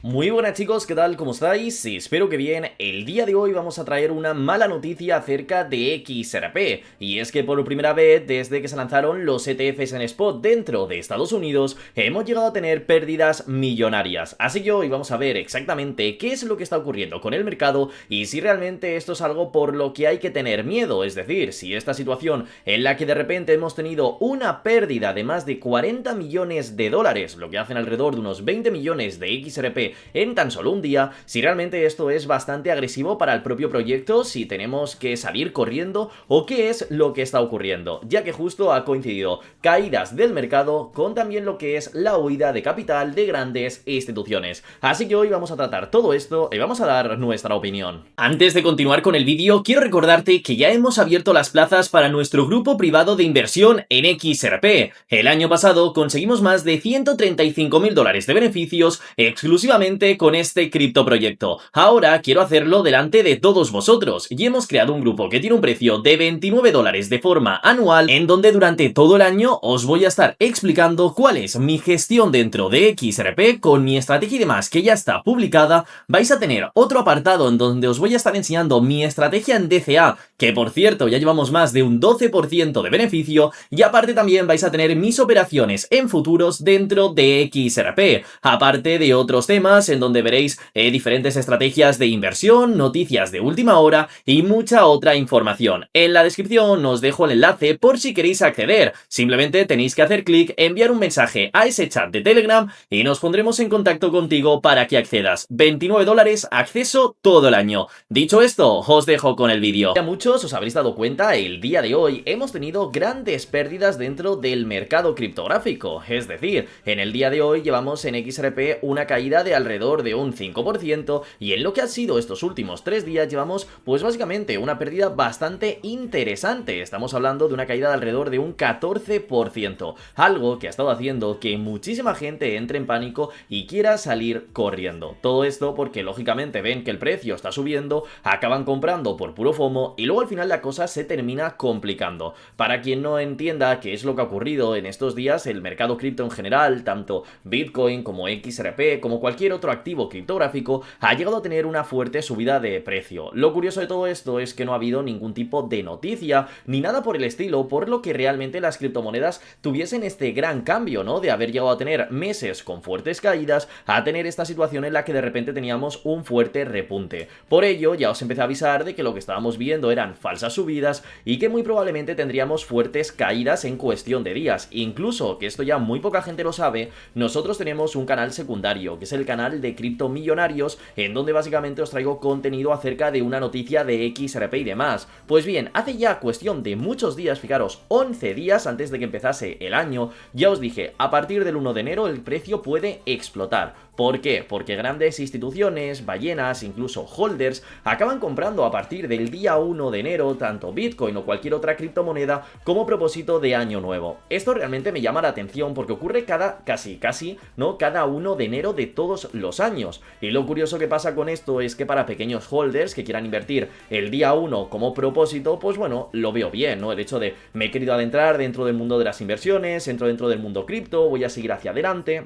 Muy buenas chicos, ¿qué tal? ¿Cómo estáis? Sí, espero que bien. El día de hoy vamos a traer una mala noticia acerca de XRP, y es que por primera vez desde que se lanzaron los ETFs en spot dentro de Estados Unidos, hemos llegado a tener pérdidas millonarias. Así que hoy vamos a ver exactamente qué es lo que está ocurriendo con el mercado y si realmente esto es algo por lo que hay que tener miedo, es decir, si esta situación en la que de repente hemos tenido una pérdida de más de 40 millones de dólares, lo que hacen alrededor de unos 20 millones de XRP en tan solo un día, si realmente esto es bastante agresivo para el propio proyecto, si tenemos que salir corriendo o qué es lo que está ocurriendo, ya que justo ha coincidido caídas del mercado con también lo que es la huida de capital de grandes instituciones. Así que hoy vamos a tratar todo esto y vamos a dar nuestra opinión. Antes de continuar con el vídeo, quiero recordarte que ya hemos abierto las plazas para nuestro grupo privado de inversión en XRP. El año pasado conseguimos más de 135.000 dólares de beneficios exclusivamente con este criptoproyecto. Ahora quiero hacerlo delante de todos vosotros y hemos creado un grupo que tiene un precio de 29 dólares de forma anual, en donde durante todo el año os voy a estar explicando cuál es mi gestión dentro de XRP con mi estrategia y demás, que ya está publicada. Vais a tener otro apartado en donde os voy a estar enseñando mi estrategia en DCA, que por cierto ya llevamos más de un 12% de beneficio, y aparte también vais a tener mis operaciones en futuros dentro de XRP, aparte de otros temas en donde veréis diferentes estrategias de inversión, noticias de última hora y mucha otra información. En la descripción os dejo el enlace por si queréis acceder. Simplemente tenéis que hacer clic, enviar un mensaje a ese chat de Telegram y nos pondremos en contacto contigo para que accedas. 29 dólares, acceso todo el año. Dicho esto, os dejo con el vídeo. Ya muchos os habréis dado cuenta, el día de hoy hemos tenido grandes pérdidas dentro del mercado criptográfico. Es decir, en el día de hoy llevamos en XRP una caída de alrededor de un 5%, y en lo que ha sido estos últimos 3 días llevamos pues básicamente una pérdida bastante interesante. Estamos hablando de una caída de alrededor de un 14%, algo que ha estado haciendo que muchísima gente entre en pánico y quiera salir corriendo. Todo esto porque lógicamente ven que el precio está subiendo, acaban comprando por puro FOMO y luego al final la cosa se termina complicando. Para quien no entienda qué es lo que ha ocurrido en estos días, el mercado cripto en general, tanto Bitcoin como XRP, como cualquier otro activo criptográfico, ha llegado a tener una fuerte subida de precio. Lo curioso de todo esto es que no ha habido ningún tipo de noticia ni nada por el estilo, por lo que realmente las criptomonedas tuviesen este gran cambio, ¿no? De haber llegado a tener meses con fuertes caídas a tener esta situación en la que de repente teníamos un fuerte repunte. Por ello, ya os empecé a avisar de que lo que estábamos viendo eran falsas subidas y que muy probablemente tendríamos fuertes caídas en cuestión de días. Incluso, que esto ya muy poca gente lo sabe, nosotros tenemos un canal secundario, que es el canal de Cripto Millonarios, en donde básicamente os traigo contenido acerca de una noticia de XRP y demás. Pues bien, hace ya cuestión de muchos días, fijaros, 11 días antes de que empezase el año, ya os dije, a partir del 1 de enero el precio puede explotar. ¿Por qué? Porque grandes instituciones, ballenas, incluso holders, acaban comprando a partir del día 1 de enero tanto Bitcoin o cualquier otra criptomoneda como propósito de año nuevo. Esto realmente me llama la atención porque ocurre casi, ¿no? Cada 1 de enero de todos los años. Y lo curioso que pasa con esto es que para pequeños holders que quieran invertir el día 1 como propósito, pues bueno, lo veo bien, ¿no? El hecho de me he querido adentrar dentro del mundo de las inversiones, entro dentro del mundo cripto, voy a seguir hacia adelante.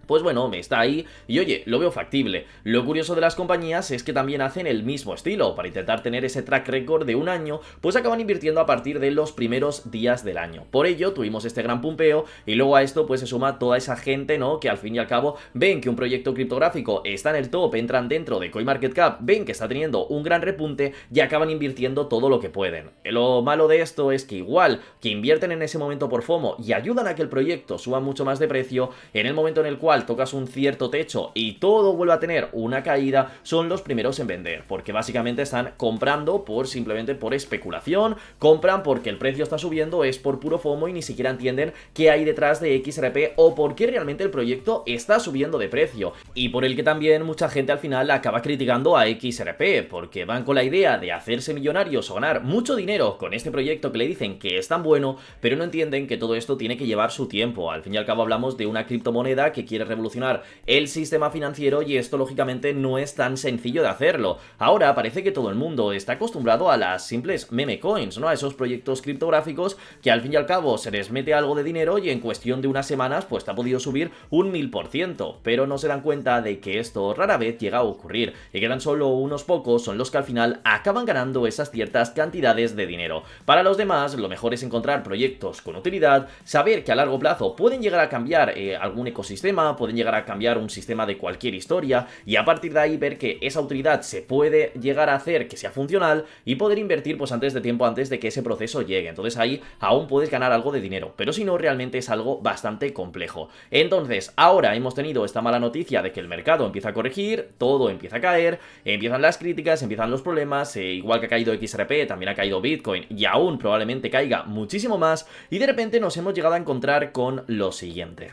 Pues bueno, me está ahí y oye, lo veo factible. Lo curioso de las compañías es que también hacen el mismo estilo. Para intentar tener ese track record de un año, pues acaban invirtiendo a partir de los primeros días del año. Por ello, tuvimos este gran pumpeo y luego a esto pues se suma toda esa gente, ¿no? Que al fin y al cabo ven que un proyecto criptográfico está en el top, entran dentro de CoinMarketCap, ven que está teniendo un gran repunte y acaban invirtiendo todo lo que pueden. Lo malo de esto es que igual que invierten en ese momento por FOMO y ayudan a que el proyecto suba mucho más de precio, en el momento en el cual tocas un cierto techo y todo vuelve a tener una caída, son los primeros en vender, porque básicamente están comprando simplemente por especulación, compran porque el precio está subiendo, es por puro FOMO y ni siquiera entienden qué hay detrás de XRP o por qué realmente el proyecto está subiendo de precio, y por el que también mucha gente al final acaba criticando a XRP, porque van con la idea de hacerse millonarios o ganar mucho dinero con este proyecto que le dicen que es tan bueno, pero no entienden que todo esto tiene que llevar su tiempo. Al fin y al cabo hablamos de una criptomoneda que quiere revolucionar el sistema financiero y esto lógicamente no es tan sencillo de hacerlo. Ahora parece que todo el mundo está acostumbrado a las simples meme coins, ¿no? A esos proyectos criptográficos que al fin y al cabo se les mete algo de dinero y en cuestión de unas semanas pues te ha podido subir un 1000%, pero no se dan cuenta de que esto rara vez llega a ocurrir y que tan solo unos pocos son los que al final acaban ganando esas ciertas cantidades de dinero. Para los demás lo mejor es encontrar proyectos con utilidad, saber que a largo plazo pueden llegar a cambiar algún ecosistema, pueden llegar a cambiar un sistema de cualquier historia y a partir de ahí ver que esa utilidad se puede llegar a hacer que sea funcional y poder invertir pues antes de tiempo, antes de que ese proceso llegue. Entonces ahí aún puedes ganar algo de dinero, pero si no realmente es algo bastante complejo. Entonces ahora hemos tenido esta mala noticia de que el mercado empieza a corregir, todo empieza a caer, empiezan las críticas, empiezan los problemas, igual que ha caído XRP, también ha caído Bitcoin y aún probablemente caiga muchísimo más y de repente nos hemos llegado a encontrar con lo siguiente.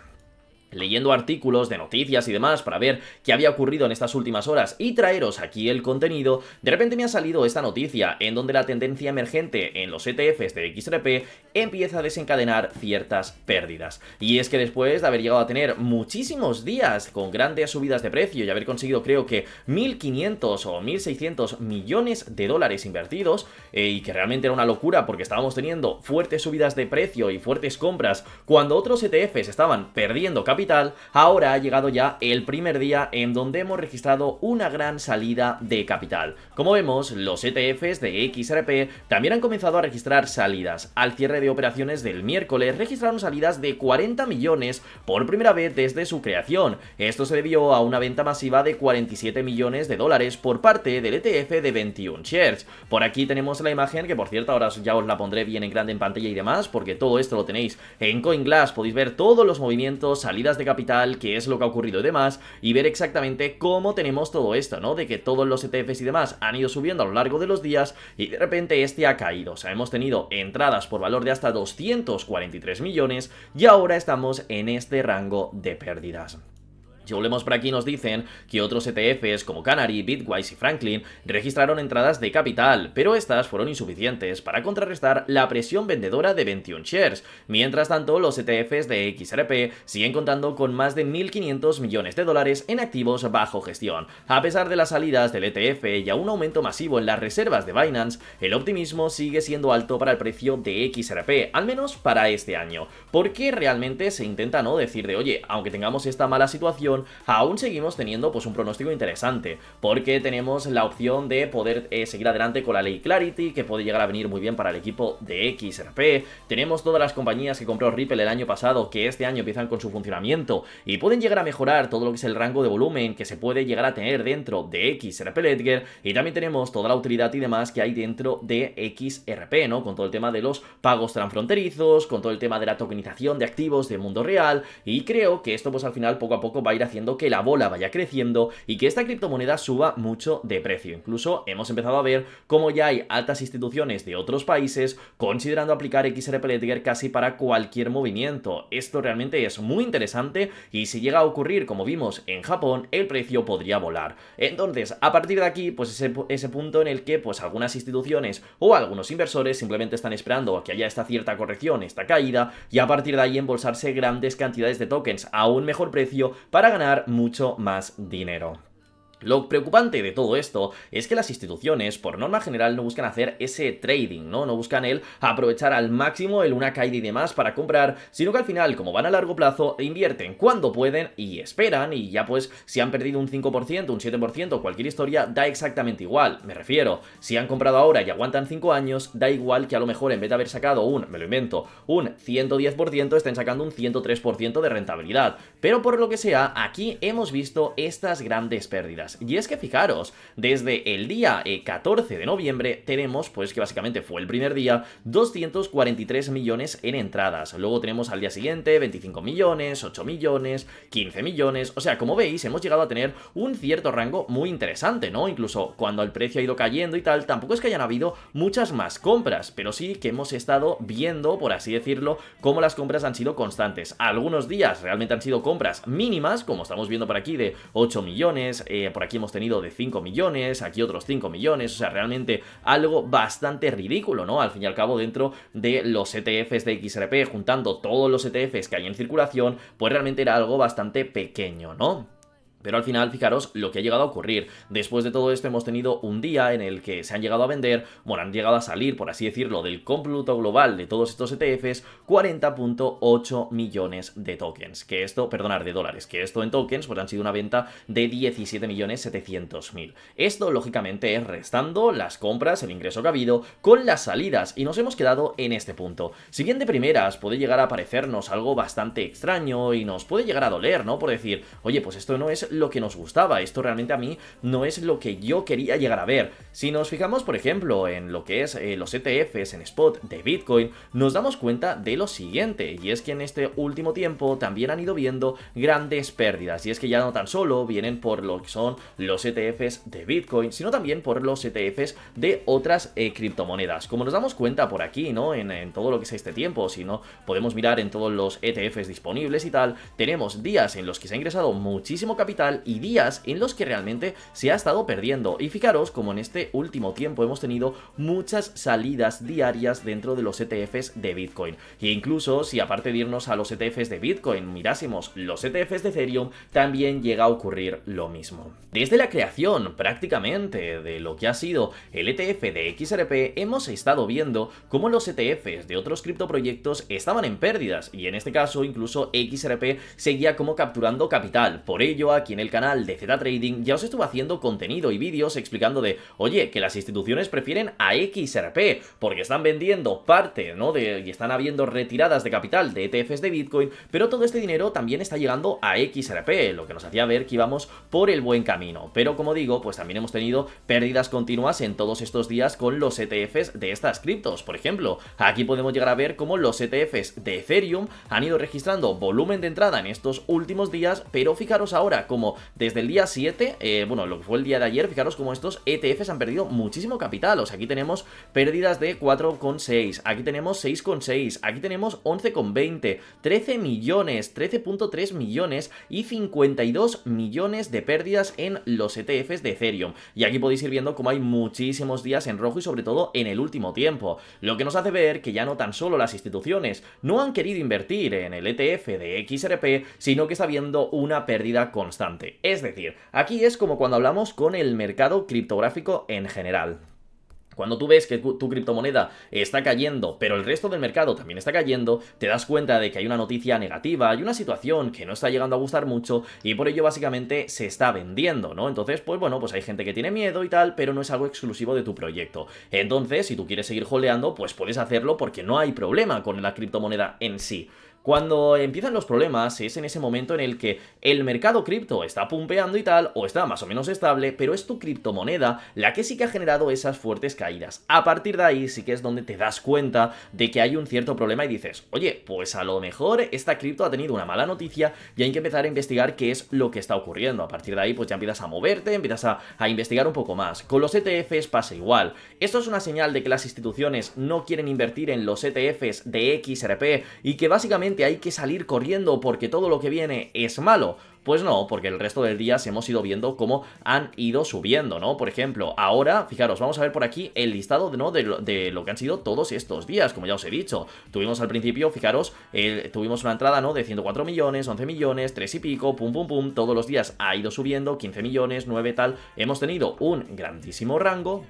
Leyendo artículos de noticias y demás para ver qué había ocurrido en estas últimas horas y traeros aquí el contenido, de repente me ha salido esta noticia en donde la tendencia emergente en los ETFs de XRP empieza a desencadenar ciertas pérdidas. Y es que después de haber llegado a tener muchísimos días con grandes subidas de precio y haber conseguido creo que 1.500 o 1.600 millones de dólares invertidos, y que realmente era una locura porque estábamos teniendo fuertes subidas de precio y fuertes compras cuando otros ETFs estaban perdiendo capital, ahora ha llegado ya el primer día en donde hemos registrado una gran salida de capital. Como vemos, los ETFs de XRP también han comenzado a registrar salidas. Al cierre de operaciones del miércoles registraron salidas de 40 millones por primera vez desde su creación. Esto se debió a una venta masiva de 47 millones de dólares por parte del ETF de 21 shares. Por aquí tenemos la imagen que por cierto ahora ya os la pondré bien en grande en pantalla y demás porque todo esto lo tenéis en CoinGlass, podéis ver todos los movimientos, salidas de capital, qué es lo que ha ocurrido y demás, y ver exactamente cómo tenemos todo esto, ¿no? De que todos los ETFs y demás han ido subiendo a lo largo de los días y de repente este ha caído. O sea, hemos tenido entradas por valor de hasta 243 millones y ahora estamos en este rango de pérdidas. Si volvemos por aquí nos dicen que otros ETFs como Canary, Bitwise y Franklin registraron entradas de capital, pero estas fueron insuficientes para contrarrestar la presión vendedora de 21 shares. Mientras tanto, los ETFs de XRP siguen contando con más de 1.500 millones de dólares en activos bajo gestión. A pesar de las salidas del ETF y a un aumento masivo en las reservas de Binance, el optimismo sigue siendo alto para el precio de XRP, al menos para este año. Porque realmente se intenta no decir de, oye, aunque tengamos esta mala situación, aún seguimos teniendo pues un pronóstico interesante, porque tenemos la opción de poder seguir adelante con la ley Clarity, que puede llegar a venir muy bien para el equipo de XRP. Tenemos todas las compañías que compró Ripple el año pasado, que este año empiezan con su funcionamiento y pueden llegar a mejorar todo lo que es el rango de volumen que se puede llegar a tener dentro de XRP Ledger, y también tenemos toda la utilidad y demás que hay dentro de XRP, ¿no? Con todo el tema de los pagos transfronterizos, con todo el tema de la tokenización de activos de mundo real, y creo que esto pues al final poco a poco va a ir haciendo que la bola vaya creciendo y que esta criptomoneda suba mucho de precio. Incluso hemos empezado a ver cómo ya hay altas instituciones de otros países considerando aplicar XRP Ledger casi para cualquier movimiento. Esto realmente es muy interesante y si llega a ocurrir como vimos en Japón, el precio podría volar. Entonces, a partir de aquí, pues ese punto en el que pues algunas instituciones o algunos inversores simplemente están esperando a que haya esta cierta corrección, esta caída, y a partir de ahí embolsarse grandes cantidades de tokens a un mejor precio para ganar mucho más dinero. Lo preocupante de todo esto es que las instituciones, por norma general, no buscan hacer ese trading, ¿no? No buscan el aprovechar al máximo el una caída y demás para comprar, sino que al final, como van a largo plazo, invierten cuando pueden y esperan, y ya pues, si han perdido un 5%, un 7%, cualquier historia, da exactamente igual. Me refiero, si han comprado ahora y aguantan 5 años, da igual que a lo mejor en vez de haber sacado me lo invento, un 110%, estén sacando un 103% de rentabilidad. Pero por lo que sea, aquí hemos visto estas grandes pérdidas. Y es que fijaros, desde el día 14 de noviembre tenemos, pues que básicamente fue el primer día, 243 millones en entradas. Luego tenemos al día siguiente 25 millones, 8 millones, 15 millones. O sea, como veis, hemos llegado a tener un cierto rango muy interesante, ¿no? Incluso cuando el precio ha ido cayendo y tal, tampoco es que hayan habido muchas más compras, pero sí que hemos estado viendo, por así decirlo, cómo las compras han sido constantes. Algunos días realmente han sido compras mínimas, como estamos viendo por aquí, de 8 millones, por aquí hemos tenido de 5 millones, aquí otros 5 millones, o sea, realmente algo bastante ridículo, ¿no? Al fin y al cabo, dentro de los ETFs de XRP, juntando todos los ETFs que hay en circulación, pues realmente era algo bastante pequeño, ¿no? Pero al final, fijaros lo que ha llegado a ocurrir. Después de todo esto hemos tenido un día en el que se han llegado a vender, bueno, han llegado a salir, por así decirlo, del cómputo global de todos estos ETFs, 40.8 millones de tokens. Que esto, perdonar, de dólares. Que esto en tokens, pues han sido una venta de 17.700.000. Esto, lógicamente, es restando las compras, el ingreso que ha habido, con las salidas. Y nos hemos quedado en este punto. Si bien de primeras puede llegar a parecernos algo bastante extraño y nos puede llegar a doler, ¿no? Por decir, oye, pues esto no es lo que nos gustaba, esto realmente a mí no es lo que yo quería llegar a ver. Si nos fijamos, por ejemplo, en lo que es los ETFs en spot de Bitcoin, nos damos cuenta de lo siguiente, y es que en este último tiempo también han ido viendo grandes pérdidas, y es que ya no tan solo vienen por lo que son los ETFs de Bitcoin, sino también por los ETFs de otras criptomonedas. Como nos damos cuenta por aquí, ¿no? En todo lo que es este tiempo, si no podemos mirar en todos los ETFs disponibles y tal, tenemos días en los que se ha ingresado muchísimo capital y días en los que realmente se ha estado perdiendo. Y fijaros como en este último tiempo hemos tenido muchas salidas diarias dentro de los ETFs de Bitcoin. E incluso si aparte de irnos a los ETFs de Bitcoin mirásemos los ETFs de Ethereum, también llega a ocurrir lo mismo. Desde la creación prácticamente de lo que ha sido el ETF de XRP, hemos estado viendo cómo los ETFs de otros criptoproyectos estaban en pérdidas, y en este caso incluso XRP seguía como capturando capital. Por ello, aquí en el canal de ZTrading ya os estuve haciendo contenido y vídeos explicando de, oye, que las instituciones prefieren a XRP porque están vendiendo parte, ¿no? Y están habiendo retiradas de capital de ETFs de Bitcoin, pero todo este dinero también está llegando a XRP, lo que nos hacía ver que íbamos por el buen camino. Pero como digo, pues también hemos tenido pérdidas continuas en todos estos días con los ETFs de estas criptos. Por ejemplo, aquí podemos llegar a ver cómo los ETFs de Ethereum han ido registrando volumen de entrada en estos últimos días, pero fijaros ahora como desde el día 7, bueno, lo que fue el día de ayer, fijaros como estos ETFs han perdido muchísimo capital. O sea, aquí tenemos pérdidas de 4,6, aquí tenemos 6,6, aquí tenemos 11,20, 13 millones, 13.3 millones y 52 millones de pérdidas en los ETFs de Ethereum. Y aquí podéis ir viendo cómo hay muchísimos días en rojo y sobre todo en el último tiempo, lo que nos hace ver que ya no tan solo las instituciones no han querido invertir en el ETF de XRP, sino que está habiendo una pérdida constante. Es decir, aquí es como cuando hablamos con el mercado criptográfico en general. Cuando tú ves que tu criptomoneda está cayendo, pero el resto del mercado también está cayendo, te das cuenta de que hay una noticia negativa, hay una situación que no está llegando a gustar mucho y por ello básicamente se está vendiendo, ¿no? Entonces, pues bueno, pues hay gente que tiene miedo y tal, pero no es algo exclusivo de tu proyecto. Entonces, si tú quieres seguir holdeando, pues puedes hacerlo porque no hay problema con la criptomoneda en sí. Cuando empiezan los problemas es en ese momento en el que el mercado cripto está pumpeando y tal, o está más o menos estable, pero es tu criptomoneda la que sí que ha generado esas fuertes caídas. A partir de ahí sí que es donde te das cuenta de que hay un cierto problema y dices, oye, pues a lo mejor esta cripto ha tenido una mala noticia y hay que empezar a investigar qué es lo que está ocurriendo. A partir de ahí pues ya empiezas a moverte, empiezas a investigar un poco más. Con los ETFs pasa igual. Esto es una señal de que las instituciones no quieren invertir en los ETFs de XRP y que básicamente hay que salir corriendo porque todo lo que viene es malo. Pues no, porque el resto del día hemos ido viendo cómo han ido subiendo, ¿no? Por ejemplo, ahora, fijaros, vamos a ver por aquí el listado, ¿no? de lo que han sido todos estos días, como ya os he dicho. Tuvimos al principio, fijaros, tuvimos una entrada, ¿no? De 104 millones, 11 millones, 3 y pico, pum, pum, pum, todos los días ha ido subiendo, 15 millones, 9 tal. Hemos tenido un grandísimo rango.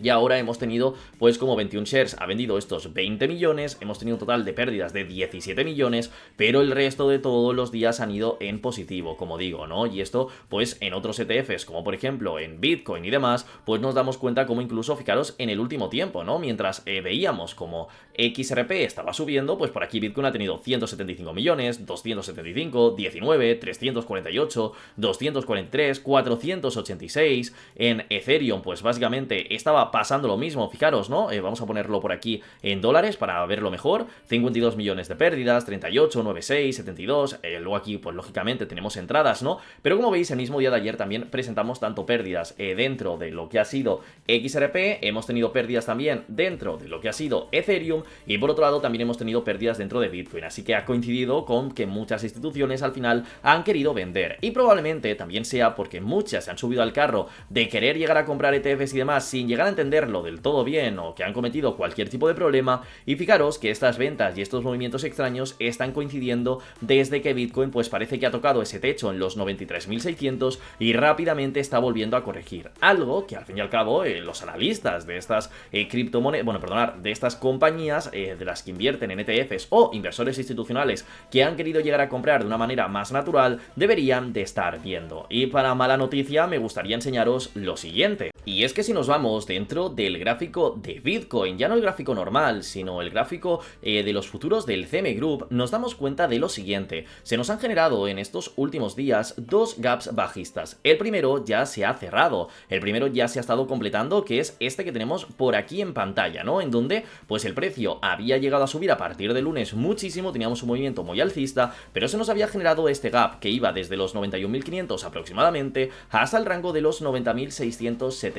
Y ahora hemos tenido, pues como 21 shares ha vendido estos 20 millones, hemos tenido un total de pérdidas de 17 millones, pero el resto de todos los días han ido en positivo, como digo, ¿no? Y esto, pues en otros ETFs, como por ejemplo en Bitcoin y demás, pues nos damos cuenta como incluso, fijaros, en el último tiempo, ¿no? Mientras veíamos como XRP estaba subiendo, pues por aquí Bitcoin ha tenido 175 millones, 275, 19, 348, 243, 486, en Ethereum, pues básicamente estaba pasando lo mismo, fijaros, ¿no? Vamos a ponerlo por aquí en dólares para verlo mejor, 52 millones de pérdidas, 38, 96, 72, luego aquí pues lógicamente tenemos entradas, ¿no? Pero como veis el mismo día de ayer también presentamos tanto pérdidas dentro de lo que ha sido XRP, hemos tenido pérdidas también dentro de lo que ha sido Ethereum y por otro lado también hemos tenido pérdidas dentro de Bitcoin, así que ha coincidido con que muchas instituciones al final han querido vender y probablemente también sea porque muchas se han subido al carro de querer llegar a comprar ETFs y demás sin llegar a entenderlo del todo bien o que han cometido cualquier tipo de problema y fijaros que estas ventas y estos movimientos extraños están coincidiendo desde que Bitcoin pues parece que ha tocado ese techo en los 93.600 y rápidamente está volviendo a corregir, algo que al fin y al cabo los analistas de estas criptomonedas, bueno, perdonad, de estas compañías de las que invierten en ETFs o inversores institucionales que han querido llegar a comprar de una manera más natural deberían de estar viendo. Y para mala noticia me gustaría enseñaros lo siguiente. Y es que si nos vamos dentro del gráfico de Bitcoin, ya no el gráfico normal, sino el gráfico de los futuros del CME Group, nos damos cuenta de lo siguiente. Se nos han generado en estos últimos días dos gaps bajistas. El primero ya se ha cerrado, el primero ya se ha estado completando, que es este que tenemos por aquí en pantalla, ¿no? En donde pues el precio había llegado a subir a partir del lunes muchísimo, teníamos un movimiento muy alcista, pero se nos había generado este gap que iba desde los 91.500 aproximadamente hasta el rango de los 90.670.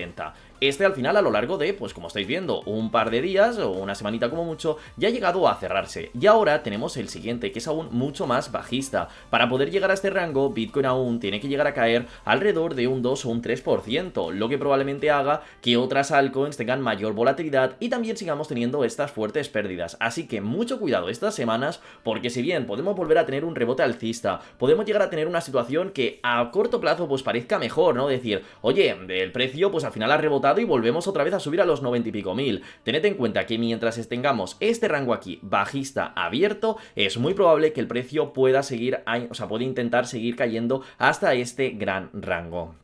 Este al final a lo largo de, pues como estáis viendo, un par de días o una semanita como mucho, ya ha llegado a cerrarse. Y ahora tenemos el siguiente, que es aún mucho más bajista. Para poder llegar a este rango, Bitcoin aún tiene que llegar a caer alrededor de un 2 o un 3%, lo que probablemente haga que otras altcoins tengan mayor volatilidad y también sigamos teniendo estas fuertes pérdidas. Así que mucho cuidado estas semanas, porque si bien podemos volver a tener un rebote alcista, podemos llegar a tener una situación que a corto plazo pues parezca mejor, ¿no? Decir, oye, el precio pues al final ha rebotado y volvemos otra vez a subir a los 90 y pico mil. Tened en cuenta que mientras tengamos este rango aquí bajista abierto, es muy probable que el precio pueda seguir, o sea, puede intentar seguir cayendo hasta este gran rango.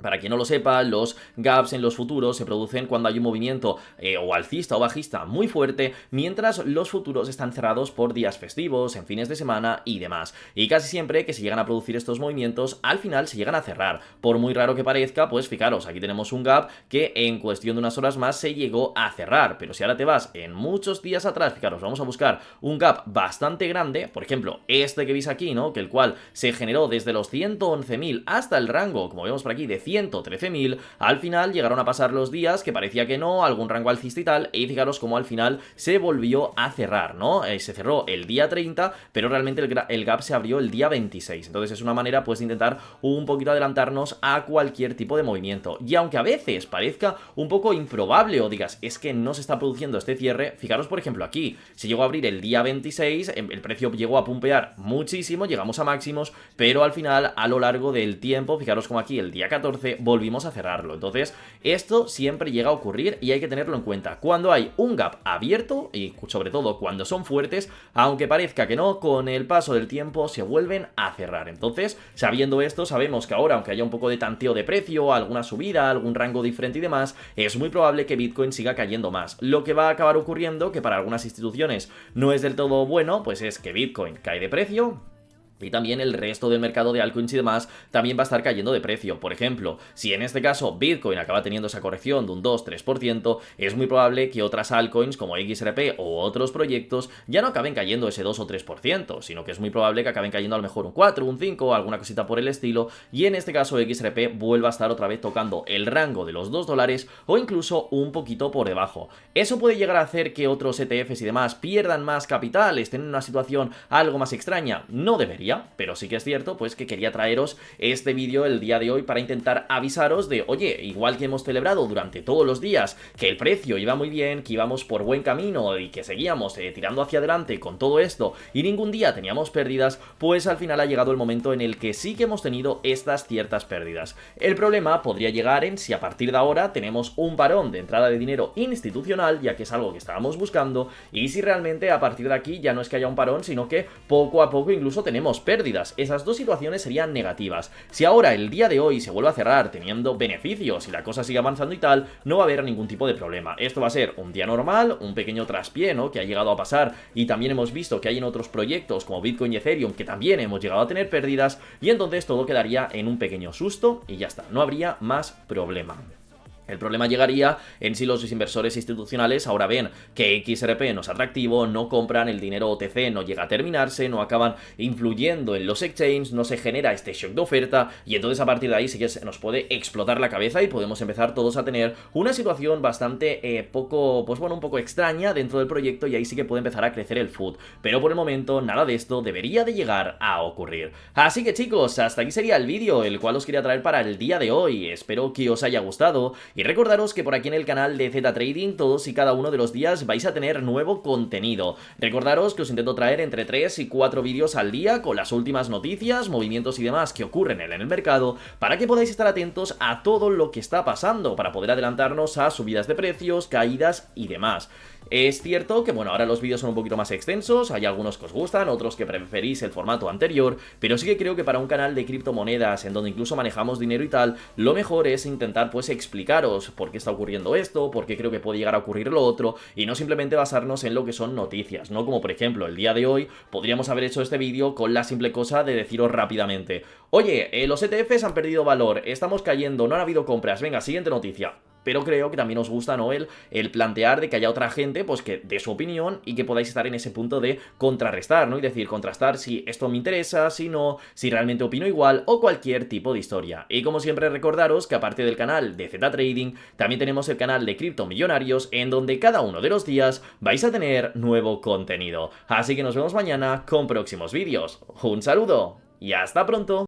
Para quien no lo sepa, los gaps en los futuros se producen cuando hay un movimiento o alcista o bajista muy fuerte, mientras los futuros están cerrados por días festivos, en fines de semana y demás. Y casi siempre que se llegan a producir estos movimientos, al final se llegan a cerrar. Por muy raro que parezca, pues fijaros, aquí tenemos un gap que en cuestión de unas horas más se llegó a cerrar. Pero si ahora te vas en muchos días atrás, fijaros, vamos a buscar un gap bastante grande, por ejemplo, este que veis aquí, ¿no? Que el cual se generó desde los 111.000 hasta el rango, como vemos por aquí, de 113.000, al final llegaron a pasar los días que parecía que no, algún rango alcista y tal, y fijaros cómo al final se volvió a cerrar, ¿no? Se cerró el día 30, pero realmente el gap se abrió el día 26, entonces es una manera pues de intentar un poquito adelantarnos a cualquier tipo de movimiento, y aunque a veces parezca un poco improbable o digas, es que no se está produciendo este cierre, fijaros por ejemplo aquí, se llegó a abrir el día 26, el precio llegó a pumpear muchísimo, llegamos a máximos, pero al final a lo largo del tiempo, fijaros como aquí el día 14 volvimos a cerrarlo. Entonces esto siempre llega a ocurrir y hay que tenerlo en cuenta cuando hay un gap abierto y sobre todo cuando son fuertes, aunque parezca que no, con el paso del tiempo se vuelven a cerrar. Entonces, sabiendo esto, sabemos que ahora, aunque haya un poco de tanteo de precio, alguna subida, algún rango diferente y demás, es muy probable que Bitcoin siga cayendo más. Lo que va a acabar ocurriendo, que para algunas instituciones no es del todo bueno, pues es que Bitcoin cae de precio y también el resto del mercado de altcoins y demás también va a estar cayendo de precio. Por ejemplo, si en este caso Bitcoin acaba teniendo esa corrección de un 2-3%, es muy probable que otras altcoins como XRP o otros proyectos ya no acaben cayendo ese 2 o 3%, sino que es muy probable que acaben cayendo a lo mejor un 4, un 5, alguna cosita por el estilo, y en este caso XRP vuelva a estar otra vez tocando el rango de los $2 o incluso un poquito por debajo. ¿Eso puede llegar a hacer que otros ETFs y demás pierdan más capital, estén en una situación algo más extraña? No debería, pero sí que es cierto pues que quería traeros este vídeo el día de hoy para intentar avisaros de, oye, igual que hemos celebrado durante todos los días que el precio iba muy bien, que íbamos por buen camino y que seguíamos tirando hacia adelante con todo esto y ningún día teníamos pérdidas, pues al final ha llegado el momento en el que sí que hemos tenido estas ciertas pérdidas. El problema podría llegar en si a partir de ahora tenemos un parón de entrada de dinero institucional, ya que es algo que estábamos buscando, y si realmente a partir de aquí ya no es que haya un parón, sino que poco a poco incluso tenemos pérdidas. Esas dos situaciones serían negativas. Si ahora el día de hoy se vuelve a cerrar teniendo beneficios y la cosa sigue avanzando y tal, no va a haber ningún tipo de problema. Esto va a ser un día normal, un pequeño traspié, ¿no?, que ha llegado a pasar, y también hemos visto que hay en otros proyectos como Bitcoin y Ethereum que también hemos llegado a tener pérdidas, y entonces todo quedaría en un pequeño susto y ya está, no habría más problema. El problema llegaría en si los inversores institucionales ahora ven que XRP no es atractivo, no compran, el dinero OTC no llega a terminarse, no acaban influyendo en los exchanges, no se genera este shock de oferta y entonces a partir de ahí sí que se nos puede explotar la cabeza y podemos empezar todos a tener una situación bastante un poco extraña dentro del proyecto y ahí sí que puede empezar a crecer el FUD. Pero por el momento nada de esto debería de llegar a ocurrir. Así que chicos, hasta aquí sería el vídeo, el cual os quería traer para el día de hoy. Espero que os haya gustado. Y recordaros que por aquí en el canal de Z Trading todos y cada uno de los días vais a tener nuevo contenido. Recordaros que os intento traer entre 3 y 4 vídeos al día con las últimas noticias, movimientos y demás que ocurren en el mercado para que podáis estar atentos a todo lo que está pasando, para poder adelantarnos a subidas de precios, caídas y demás. Es cierto que, bueno, ahora los vídeos son un poquito más extensos, hay algunos que os gustan, otros que preferís el formato anterior, pero sí que creo que para un canal de criptomonedas en donde incluso manejamos dinero y tal, lo mejor es intentar pues explicaros por qué está ocurriendo esto, por qué creo que puede llegar a ocurrir lo otro, y no simplemente basarnos en lo que son noticias, ¿no? Como por ejemplo el día de hoy podríamos haber hecho este vídeo con la simple cosa de deciros rápidamente: oye, los ETFs han perdido valor, estamos cayendo, no han habido compras, venga, siguiente noticia. Pero creo que también os gusta, ¿no? El plantear de que haya otra gente, pues que dé su opinión y que podáis estar en ese punto de contrarrestar, ¿no? Y decir, contrastar si esto me interesa, si no, si realmente opino igual o cualquier tipo de historia. Y como siempre recordaros que aparte del canal de Z Trading, también tenemos el canal de Cripto Millonarios en donde cada uno de los días vais a tener nuevo contenido. Así que nos vemos mañana con próximos vídeos. Un saludo y hasta pronto.